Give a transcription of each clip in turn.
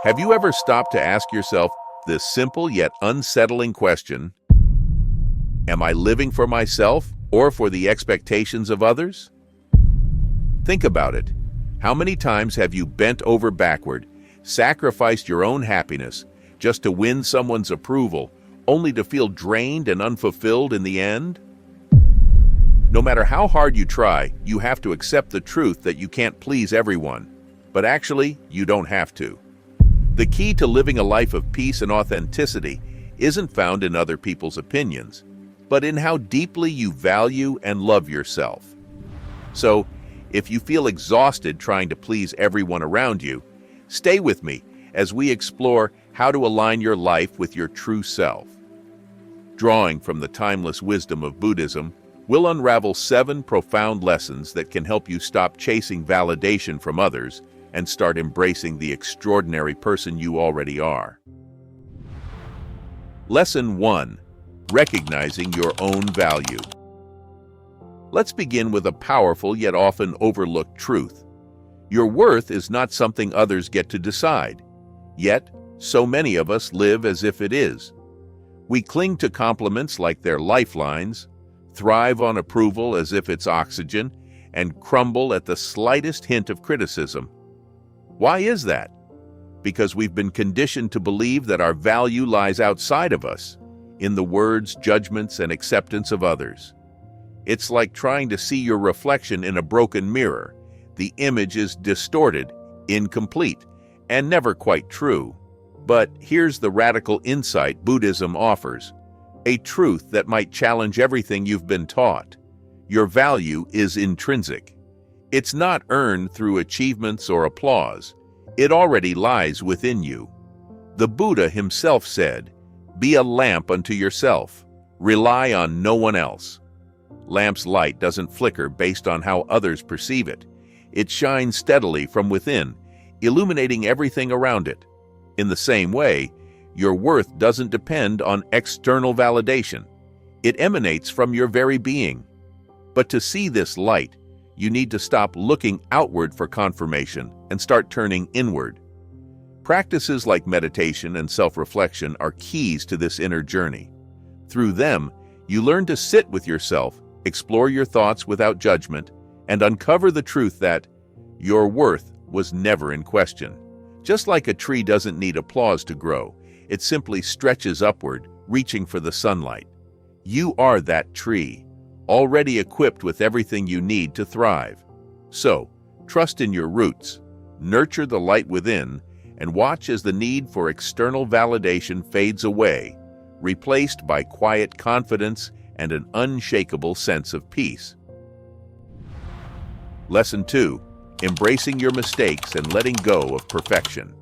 Have you ever stopped to ask yourself this simple yet unsettling question? Am I living for myself or for the expectations of others? Think about it. How many times have you bent over backward, sacrificed your own happiness just to win someone's approval, only to feel drained and unfulfilled in the end? No matter how hard you try, you have to accept the truth that you can't please everyone. But actually, you don't have to. The key to living a life of peace and authenticity isn't found in other people's opinions, but in how deeply you value and love yourself. So, if you feel exhausted trying to please everyone around you, stay with me as we explore how to align your life with your true self. Drawing from the timeless wisdom of Buddhism, we'll unravel 7 profound lessons that can help you stop chasing validation from others and start embracing the extraordinary person you already are. Lesson 1. Recognizing your own value. Let's begin with a powerful yet often overlooked truth. Your worth is not something others get to decide. Yet, so many of us live as if it is. We cling to compliments like they're lifelines, thrive on approval as if it's oxygen, and crumble at the slightest hint of criticism. Why is that? Because we've been conditioned to believe that our value lies outside of us, in the words, judgments, and acceptance of others. It's like trying to see your reflection in a broken mirror. The image is distorted, incomplete, and never quite true. But here's the radical insight Buddhism offers, a truth that might challenge everything you've been taught. Your value is intrinsic. It's not earned through achievements or applause. It already lies within you. The Buddha himself said, "Be a lamp unto yourself. Rely on no one else." Lamp's light doesn't flicker based on how others perceive it. It shines steadily from within, illuminating everything around it. In the same way, your worth doesn't depend on external validation. It emanates from your very being. But to see this light, you need to stop looking outward for confirmation and start turning inward. Practices like meditation and self-reflection are keys to this inner journey. Through them, you learn to sit with yourself, explore your thoughts without judgment, and uncover the truth that your worth was never in question. Just like a tree doesn't need applause to grow, it simply stretches upward, reaching for the sunlight. You are that tree, already equipped with everything you need to thrive. So, trust in your roots, nurture the light within, and watch as the need for external validation fades away, replaced by quiet confidence and an unshakable sense of peace. Lesson 2. Embracing your mistakes and letting go of perfection.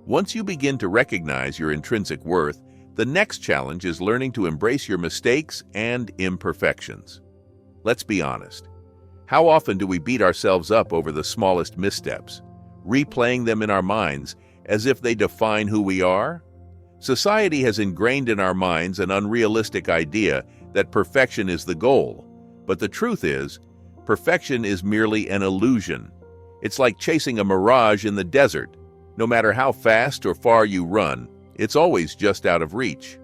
Once you begin to recognize your intrinsic worth, the next challenge is learning to embrace your mistakes and imperfections. Let's be honest. How often do we beat ourselves up over the smallest missteps, replaying them in our minds as if they define who we are? Society has ingrained in our minds an unrealistic idea that perfection is the goal. But the truth is, perfection is merely an illusion. It's like chasing a mirage in the desert. No matter how fast or far you run, it's always just out of reach.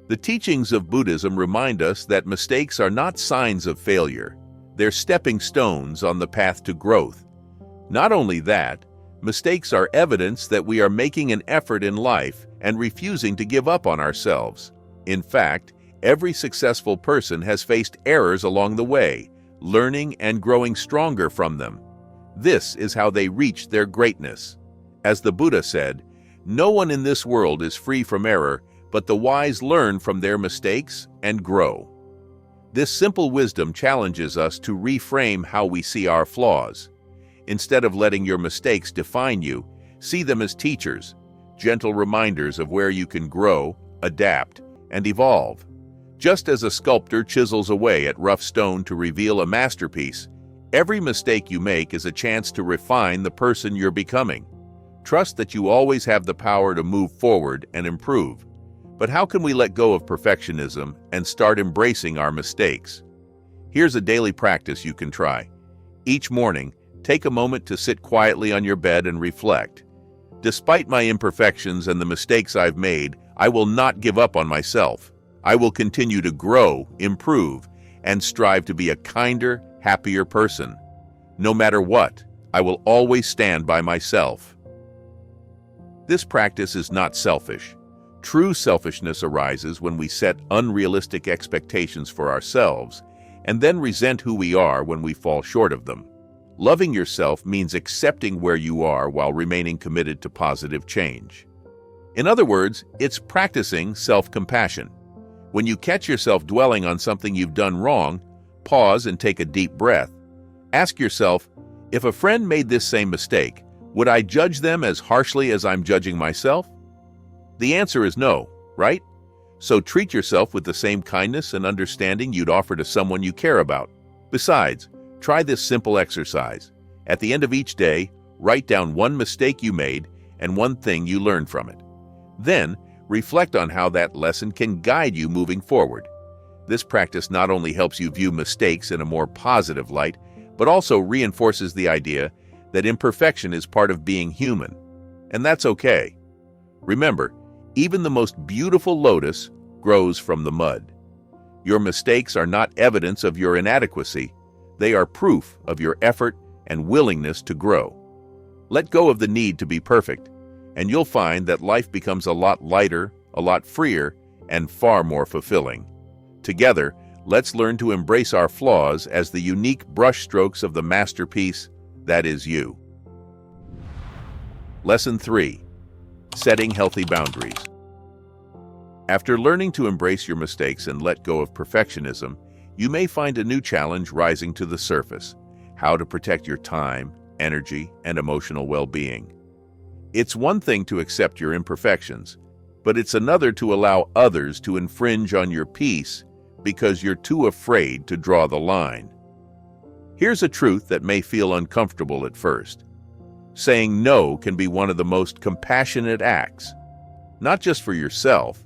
The teachings of Buddhism remind us that mistakes are not signs of failure. They're stepping stones on the path to growth. Not only that, mistakes are evidence that we are making an effort in life and refusing to give up on ourselves. In fact, every successful person has faced errors along the way, learning and growing stronger from them. This is how they reached their greatness. As the Buddha said, "No one in this world is free from error, but the wise learn from their mistakes and grow." This simple wisdom challenges us to reframe how we see our flaws. Instead of letting your mistakes define you, see them as teachers, gentle reminders of where you can grow, adapt, and evolve. Just as a sculptor chisels away at rough stone to reveal a masterpiece, every mistake you make is a chance to refine the person you're becoming. Trust that you always have the power to move forward and improve. But how can we let go of perfectionism and start embracing our mistakes? Here's a daily practice you can try. Each morning, take a moment to sit quietly on your bed and reflect. Despite my imperfections and the mistakes I've made, I will not give up on myself. I will continue to grow, improve, and strive to be a kinder, happier person. No matter what, I will always stand by myself. This practice is not selfish. True selfishness arises when we set unrealistic expectations for ourselves and then resent who we are when we fall short of them. Loving yourself means accepting where you are while remaining committed to positive change. In other words, it's practicing self-compassion. When you catch yourself dwelling on something you've done wrong, pause and take a deep breath. Ask yourself, if a friend made this same mistake, would I judge them as harshly as I'm judging myself? The answer is no, right? So treat yourself with the same kindness and understanding you'd offer to someone you care about. Besides, try this simple exercise. At the end of each day, write down one mistake you made and one thing you learned from it. Then, reflect on how that lesson can guide you moving forward. This practice not only helps you view mistakes in a more positive light, but also reinforces the idea that imperfection is part of being human. And that's okay. Remember, even the most beautiful lotus grows from the mud. Your mistakes are not evidence of your inadequacy. They are proof of your effort and willingness to grow. Let go of the need to be perfect, and you'll find that life becomes a lot lighter, a lot freer, and far more fulfilling. Together, let's learn to embrace our flaws as the unique brushstrokes of the masterpiece that is you. Lesson 3. Setting healthy boundaries. After learning to embrace your mistakes and let go of perfectionism, you may find a new challenge rising to the surface: how to protect your time, energy, and emotional well-being. It's one thing to accept your imperfections, but it's another to allow others to infringe on your peace because you're too afraid to draw the line. Here's a truth that may feel uncomfortable at first. Saying no can be one of the most compassionate acts, not just for yourself,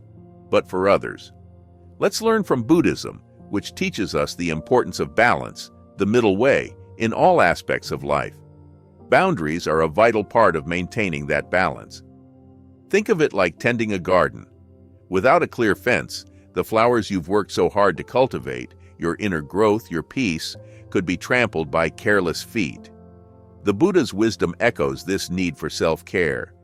but for others. Let's learn from Buddhism, which teaches us the importance of balance, the middle way, in all aspects of life. Boundaries are a vital part of maintaining that balance. Think of it like tending a garden. Without a clear fence, the flowers you've worked so hard to cultivate, your inner growth, your peace, could be trampled by careless feet. The Buddha's wisdom echoes this need for self-care.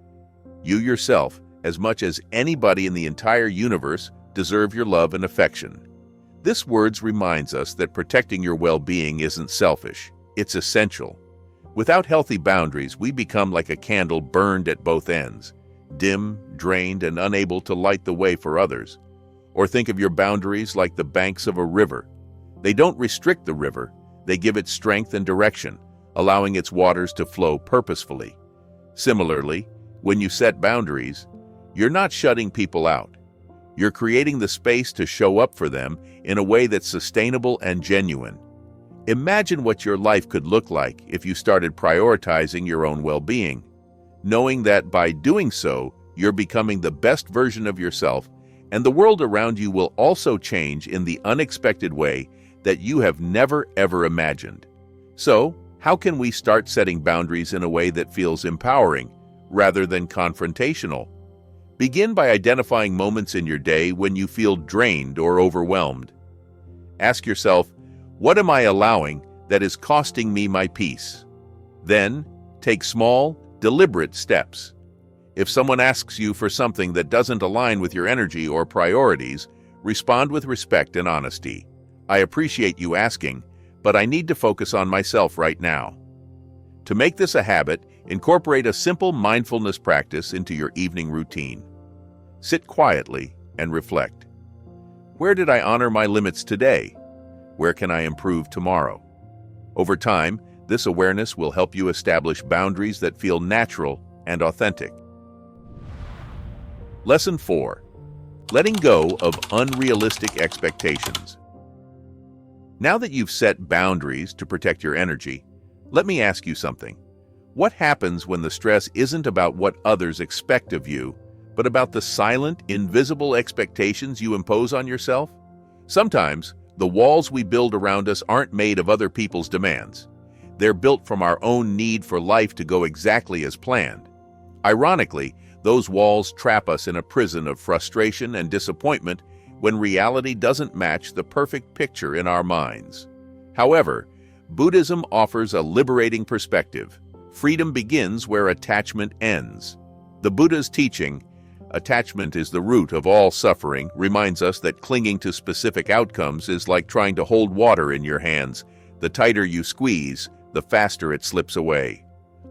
You yourself, as much as anybody in the entire universe, deserve your love and affection. This words reminds us that protecting your well-being isn't selfish, it's essential. Without healthy boundaries, we become like a candle burned at both ends, dim, drained, and unable to light the way for others. Or think of your boundaries like the banks of a river. They don't restrict the river, they give it strength and direction, allowing its waters to flow purposefully. Similarly, when you set boundaries, you're not shutting people out. You're creating the space to show up for them in a way that's sustainable and genuine. Imagine what your life could look like if you started prioritizing your own well-being, knowing that by doing so, you're becoming the best version of yourself, and the world around you will also change in the unexpected way that you have never ever imagined. So, how can we start setting boundaries in a way that feels empowering, rather than confrontational? Begin by identifying moments in your day when you feel drained or overwhelmed. Ask yourself, what am I allowing that is costing me my peace? Then, take small, deliberate steps. If someone asks you for something that doesn't align with your energy or priorities, respond with respect and honesty. I appreciate you asking, but I need to focus on myself right now. To make this a habit, incorporate a simple mindfulness practice into your evening routine. Sit quietly and reflect. Where did I honor my limits today? Where can I improve tomorrow? Over time, this awareness will help you establish boundaries that feel natural and authentic. Lesson 4. Letting go of unrealistic expectations. Now that you've set boundaries to protect your energy, let me ask you something. What happens when the stress isn't about what others expect of you, but about the silent, invisible expectations you impose on yourself? Sometimes, the walls we build around us aren't made of other people's demands. They're built from our own need for life to go exactly as planned. Ironically, those walls trap us in a prison of frustration and disappointment when reality doesn't match the perfect picture in our minds. However, Buddhism offers a liberating perspective. Freedom begins where attachment ends. The Buddha's teaching, "Attachment is the root of all suffering," reminds us that clinging to specific outcomes is like trying to hold water in your hands. The tighter you squeeze, the faster it slips away.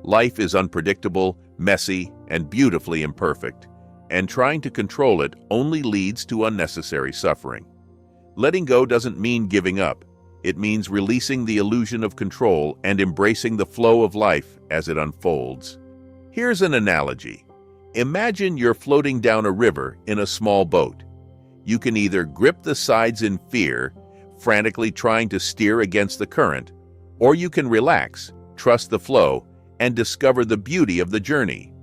Life is unpredictable, messy, and beautifully imperfect, and trying to control it only leads to unnecessary suffering. Letting go doesn't mean giving up. It means releasing the illusion of control and embracing the flow of life as it unfolds. Here's an analogy. Imagine you're floating down a river in a small boat. You can either grip the sides in fear, frantically trying to steer against the current, or you can relax, trust the flow, and discover the beauty of the journey.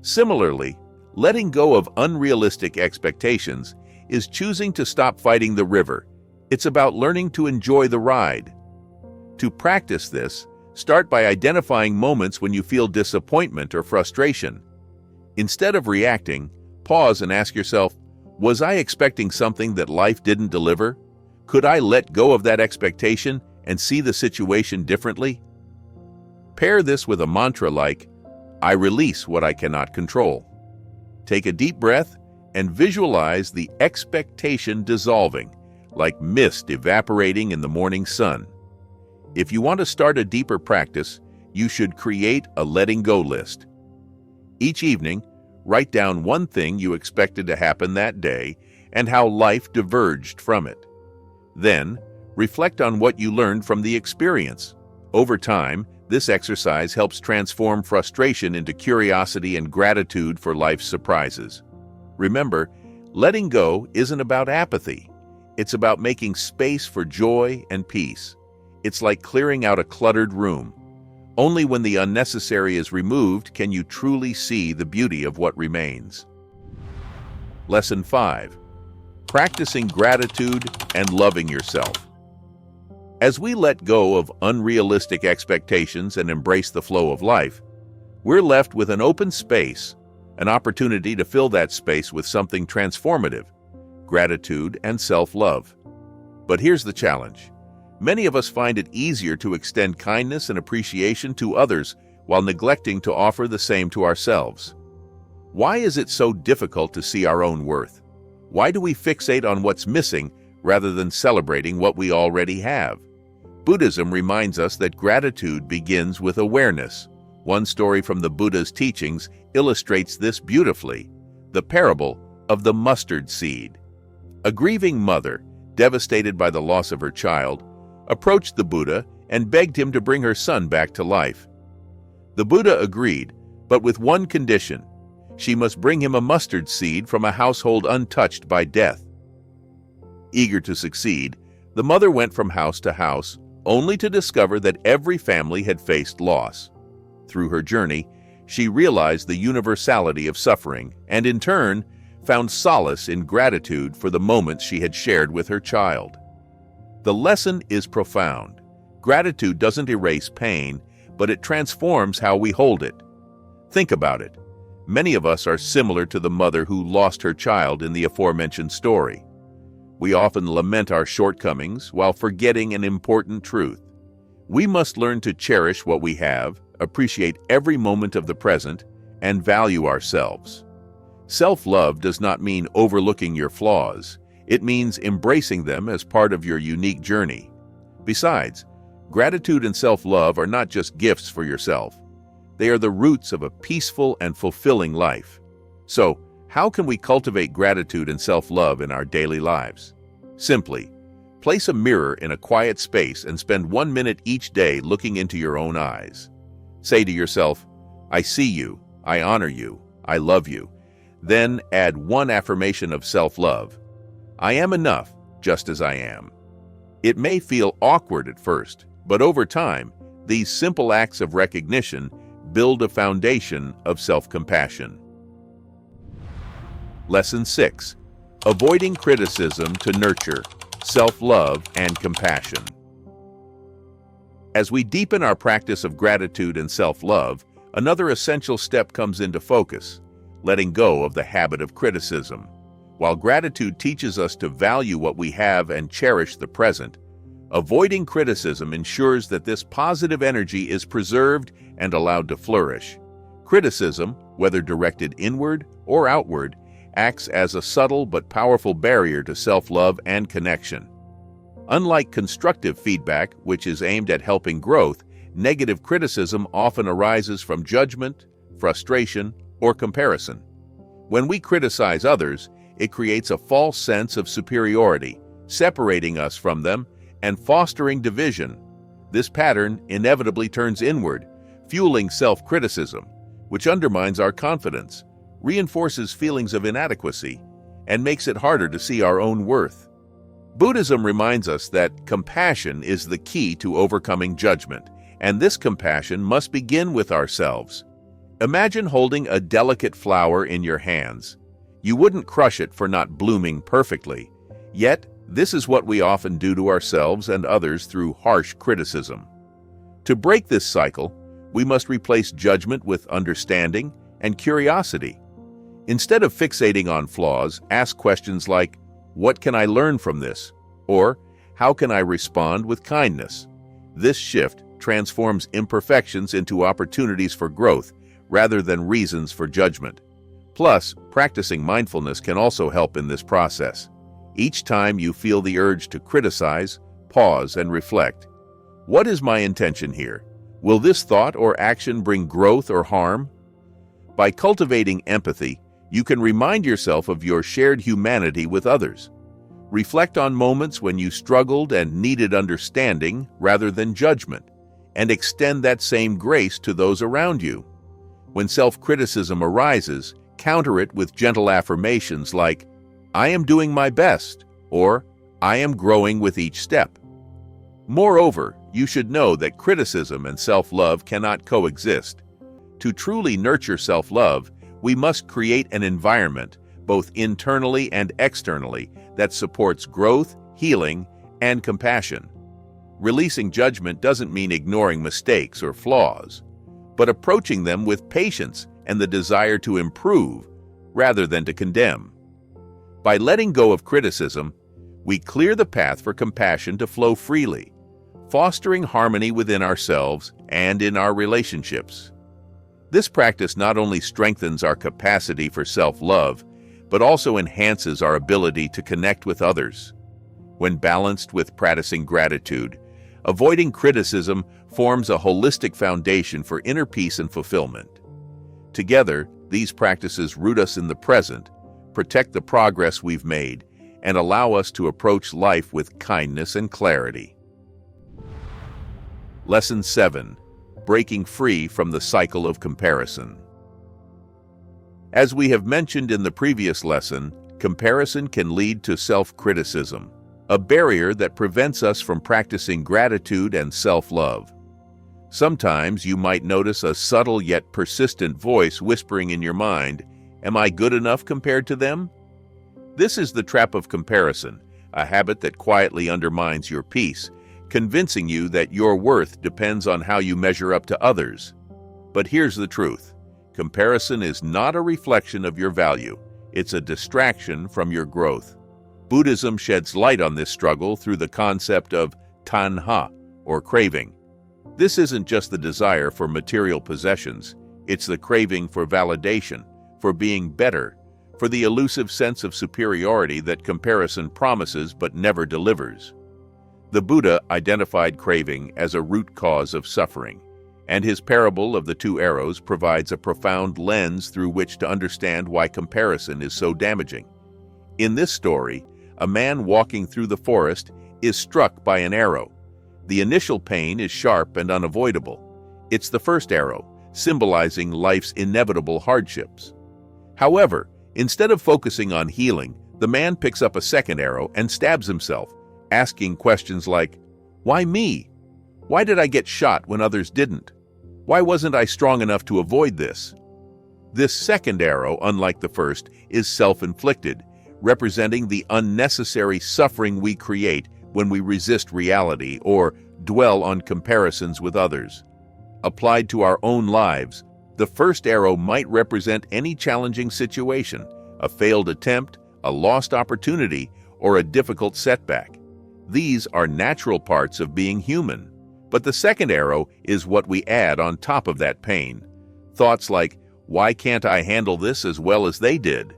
Similarly, letting go of unrealistic expectations is choosing to stop fighting the river. It's about learning to enjoy the ride. To practice this, start by identifying moments when you feel disappointment or frustration. Instead of reacting, pause and ask yourself, was I expecting something that life didn't deliver? Could I let go of that expectation and see the situation differently? Pair this with a mantra like, "I release what I cannot control." Take a deep breath and visualize the expectation dissolving, like mist evaporating in the morning sun. If you want to start a deeper practice, you should create a letting go list. Each evening, write down one thing you expected to happen that day and how life diverged from it. Then, reflect on what you learned from the experience. Over time, this exercise helps transform frustration into curiosity and gratitude for life's surprises. Remember, letting go isn't about apathy. It's about making space for joy and peace. It's like clearing out a cluttered room. Only when the unnecessary is removed can you truly see the beauty of what remains. Lesson 5. Practicing gratitude and loving yourself. As we let go of unrealistic expectations and embrace the flow of life, we're left with an open space, an opportunity to fill that space with something transformative, gratitude and self-love. But here's the challenge. Many of us find it easier to extend kindness and appreciation to others while neglecting to offer the same to ourselves. Why is it so difficult to see our own worth? Why do we fixate on what's missing rather than celebrating what we already have? Buddhism reminds us that gratitude begins with awareness. One story from the Buddha's teachings illustrates this beautifully: the parable of the mustard seed. A grieving mother, devastated by the loss of her child, approached the Buddha and begged him to bring her son back to life. The Buddha agreed, but with one condition: she must bring him a mustard seed from a household untouched by death. Eager to succeed, the mother went from house to house, only to discover that every family had faced loss. Through her journey, she realized the universality of suffering and, in turn, found solace in gratitude for the moments she had shared with her child. The lesson is profound. Gratitude doesn't erase pain, but it transforms how we hold it. Think about it. Many of us are similar to the mother who lost her child in the aforementioned story. We often lament our shortcomings while forgetting an important truth. We must learn to cherish what we have, appreciate every moment of the present, and value ourselves. Self-love does not mean overlooking your flaws. It means embracing them as part of your unique journey. Besides, gratitude and self-love are not just gifts for yourself. They are the roots of a peaceful and fulfilling life. So, how can we cultivate gratitude and self-love in our daily lives? Simply, place a mirror in a quiet space and spend 1 minute each day looking into your own eyes. Say to yourself, "I see you, I honor you, I love you." Then add one affirmation of self-love. "I am enough, just as I am." It may feel awkward at first, but over time, these simple acts of recognition build a foundation of self-compassion. Lesson 6. Avoiding criticism to nurture self-love and compassion. As we deepen our practice of gratitude and self-love, Another essential step comes into focus, letting go of the habit of criticism. While gratitude teaches us to value what we have and cherish the present, avoiding criticism ensures that this positive energy is preserved and allowed to flourish. Criticism, whether directed inward or outward, acts as a subtle but powerful barrier to self-love and connection. Unlike constructive feedback, which is aimed at helping growth, negative criticism often arises from judgment, frustration, or comparison. When we criticize others, it creates a false sense of superiority, separating us from them and fostering division. This pattern inevitably turns inward, fueling self-criticism, which undermines our confidence, reinforces feelings of inadequacy, and makes it harder to see our own worth. Buddhism reminds us that compassion is the key to overcoming judgment, and this compassion must begin with ourselves. Imagine holding a delicate flower in your hands. You wouldn't crush it for not blooming perfectly. Yet, this is what we often do to ourselves and others through harsh criticism. To break this cycle, we must replace judgment with understanding and curiosity. Instead of fixating on flaws, ask questions like, "What can I learn from this?" Or, "How can I respond with kindness?" This shift transforms imperfections into opportunities for growth rather than reasons for judgment. Plus, practicing mindfulness can also help in this process. Each time you feel the urge to criticize, pause and reflect. What is my intention here? Will this thought or action bring growth or harm? By cultivating empathy, you can remind yourself of your shared humanity with others. Reflect on moments when you struggled and needed understanding rather than judgment, and extend that same grace to those around you. When self-criticism arises, counter it with gentle affirmations like, "I am doing my best," or "I am growing with each step." Moreover, you should know that criticism and self-love cannot coexist. To truly nurture self-love, we must create an environment, both internally and externally, that supports growth, healing, and compassion. Releasing judgment doesn't mean ignoring mistakes or flaws, but approaching them with patience and the desire to improve rather than to condemn. By letting go of criticism, we clear the path for compassion to flow freely, fostering harmony within ourselves and in our relationships. This practice not only strengthens our capacity for self-love, but also enhances our ability to connect with others. When balanced with practicing gratitude, avoiding criticism forms a holistic foundation for inner peace and fulfillment. Together, these practices root us in the present, protect the progress we've made, and allow us to approach life with kindness and clarity. Lesson 7. Breaking free from the cycle of comparison. As we have mentioned in the previous lesson, comparison can lead to self-criticism, a barrier that prevents us from practicing gratitude and self-love. Sometimes you might notice a subtle yet persistent voice whispering in your mind, "Am I good enough compared to them?" This is the trap of comparison, a habit that quietly undermines your peace, convincing you that your worth depends on how you measure up to others. But here's the truth. Comparison is not a reflection of your value. It's a distraction from your growth. Buddhism sheds light on this struggle through the concept of tanha, or craving. This isn't just the desire for material possessions. It's the craving for validation, for being better, for the elusive sense of superiority that comparison promises but never delivers. The Buddha identified craving as a root cause of suffering, and his parable of the two arrows provides a profound lens through which to understand why comparison is so damaging. In this story, a man walking through the forest is struck by an arrow. The initial pain is sharp and unavoidable. It's the first arrow, symbolizing life's inevitable hardships. However, instead of focusing on healing, the man picks up a second arrow and stabs himself, asking questions like, "Why me? Why did I get shot when others didn't? Why wasn't I strong enough to avoid this?" This second arrow, unlike the first, is self-inflicted, representing the unnecessary suffering we create when we resist reality or dwell on comparisons with others. Applied to our own lives, The first arrow might represent any challenging situation, a failed attempt, a lost opportunity, or a difficult setback. These are natural parts of being human. But the second arrow is what we add on top of that pain. Thoughts like, why can't I handle this as well as they did?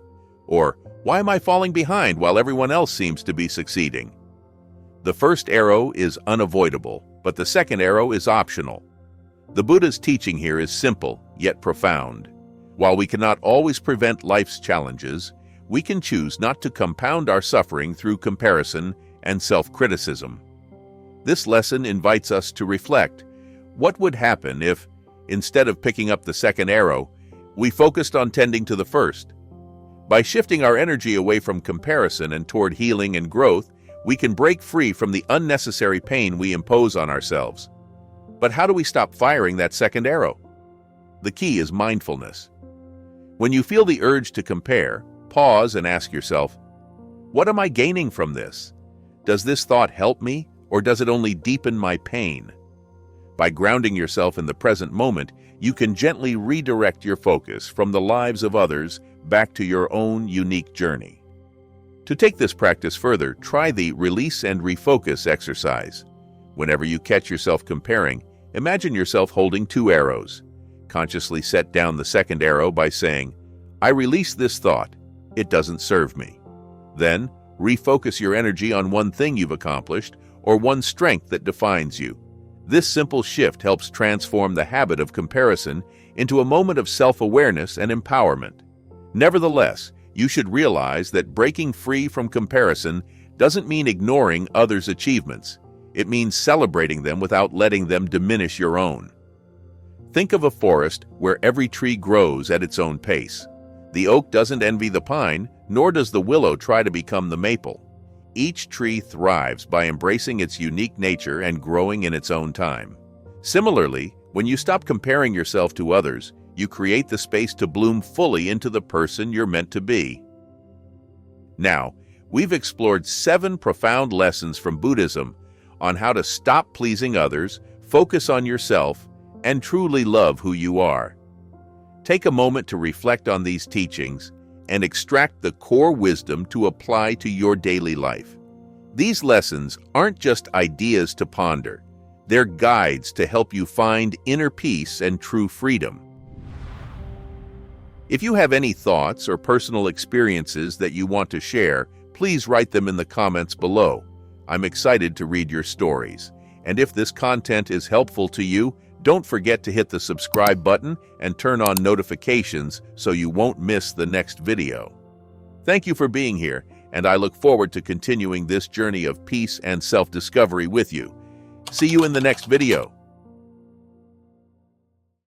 Or, why am I falling behind while everyone else seems to be succeeding? The first arrow is unavoidable, but the second arrow is optional. The Buddha's teaching here is simple, yet profound. While we cannot always prevent life's challenges, we can choose not to compound our suffering through comparison and self-criticism. This lesson invites us to reflect. What would happen if, instead of picking up the second arrow, we focused on tending to the first? By shifting our energy away from comparison and toward healing and growth, we can break free from the unnecessary pain we impose on ourselves. But how do we stop firing that second arrow? The key is mindfulness. When you feel the urge to compare, pause and ask yourself, what am I gaining from this? Does this thought help me, or does it only deepen my pain? By grounding yourself in the present moment, you can gently redirect your focus from the lives of others back to your own unique journey. To take this practice further, try the release and refocus exercise. Whenever you catch yourself comparing, imagine yourself holding two arrows. Consciously set down the second arrow by saying, I release this thought. It doesn't serve me. Then, refocus your energy on one thing you've accomplished or one strength that defines you. This simple shift helps transform the habit of comparison into a moment of self-awareness and empowerment. Nevertheless, you should realize that breaking free from comparison doesn't mean ignoring others' achievements. It means celebrating them without letting them diminish your own. Think of a forest where every tree grows at its own pace. The oak doesn't envy the pine, nor does the willow try to become the maple. Each tree thrives by embracing its unique nature and growing in its own time. Similarly, when you stop comparing yourself to others, you create the space to bloom fully into the person you're meant to be. Now, we've explored 7 profound lessons from Buddhism on how to stop pleasing others, focus on yourself, and truly love who you are. Take a moment to reflect on these teachings and extract the core wisdom to apply to your daily life. These lessons aren't just ideas to ponder. They're guides to help you find inner peace and true freedom. If you have any thoughts or personal experiences that you want to share, please write them in the comments below. I'm excited to read your stories. And if this content is helpful to you, don't forget to hit the subscribe button and turn on notifications so you won't miss the next video. Thank you for being here, and I look forward to continuing this journey of peace and self-discovery with you. See you in the next video.